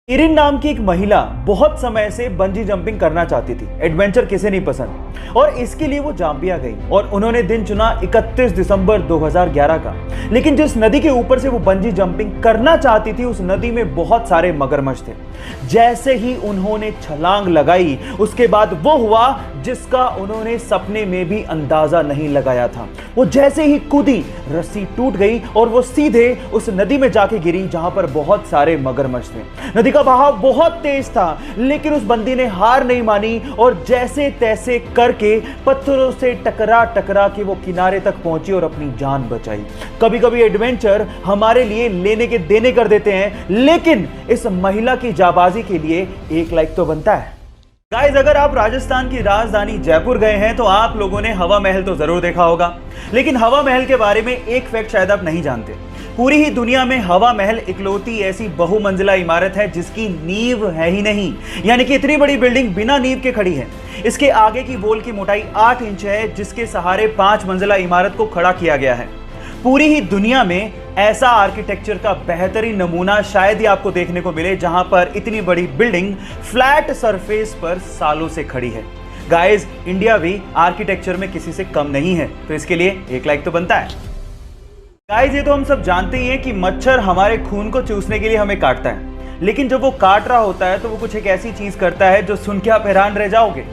Erin नाम की एक महिला बहुत समय से बंजी जंपिंग करना चाहती थी। एडवेंचर किसे नहीं पसंद, और इसके लिए वो जाम्बिया गई और उन्होंने दिन चुना 31 दिसंबर 2011 का। लेकिन जिस नदी के ऊपर से वो बंजी जंपिंग करना चाहती थी, उस नदी में बहुत सारे मगरमच्छ थे। जैसे ही उन्होंने छलांग लगाई, उसके बाद वो हुआ जिसका उन्होंने सपने में भी अंदाजा नहीं लगाया था। वो जैसे ही कूदी, रस्सी टूट गई और वो सीधे उस नदी में जाके गिरी जहां पर बहुत सारे मगरमच्छ थे। नदी का बहाव बहुत तेज था, लेकिन उस बंदी ने हार नहीं मानी और जैसे तैसे करके पत्थरों से टकरा टकरा के वो किनारे तक पहुंची और अपनी जान बचाई। कभी कभी एडवेंचर हमारे लिए लेने के देने कर देते हैं, लेकिन इस महिला की जाबाजी के लिए एक लाइक तो बनता है। गाइस, अगर आप राजस्थान की राजधानी जयपुर गए हैं तो आप लोगों ने हवा महल तो जरूर देखा होगा, लेकिन हवा महल के बारे में एक फैक्ट शायद आप नहीं जानते। पूरी ही दुनिया में हवा महल इकलौती ऐसी बहुमंजिला इमारत है जिसकी नींव है ही नहीं, यानी कि इतनी बड़ी बिल्डिंग बिना नींव के खड़ी है। इसके आगे की वॉल की मोटाई 8 इंच है, जिसके सहारे 5 मंजिला इमारत को खड़ा किया गया है। पूरी ही दुनिया में ऐसा आर्किटेक्चर का बेहतरीन नमूना शायद ही आपको देखने को मिले, जहां पर इतनी बड़ी बिल्डिंग फ्लैट सरफेस पर सालों से खड़ी है। गाइस, इंडिया भी आर्किटेक्चर में किसी से कम नहीं है, तो इसके लिए एक लाइक तो बनता है। गाइस, ये तो हम सब जानते ही हैं कि मच्छर हमारे खून को चूसने के लिए हमें काटता है, लेकिन जब वो काट रहा होता है तो वो कुछ एक ऐसी चीज करता है जो सुन के आप हैरान रह जाओगे।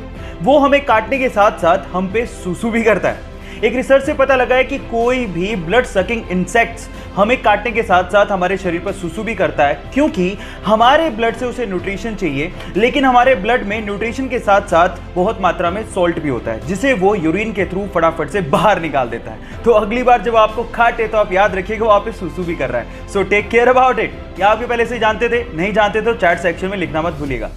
वो हमें काटने के साथ साथ हम पे सूसू भी करता है। एक रिसर्च से पता लगा है कि कोई भी ब्लड सकिंग इंसेक्ट्स हमें काटने के साथ साथ हमारे शरीर पर सुसु भी करता है, क्योंकि हमारे ब्लड से उसे न्यूट्रिशन चाहिए, लेकिन हमारे ब्लड में न्यूट्रिशन के साथ साथ बहुत मात्रा में सॉल्ट भी होता है, जिसे वो यूरिन के थ्रू फटाफट से बाहर निकाल देता है। तो अगली बार जब आपको काटे तो आप याद रखिएगा वो आप पे सुसु भी कर रहा है। So take care about it. या आप ये पहले से जानते थे? नहीं जानते तो चैट सेक्शन में लिखना मत भूलिएगा।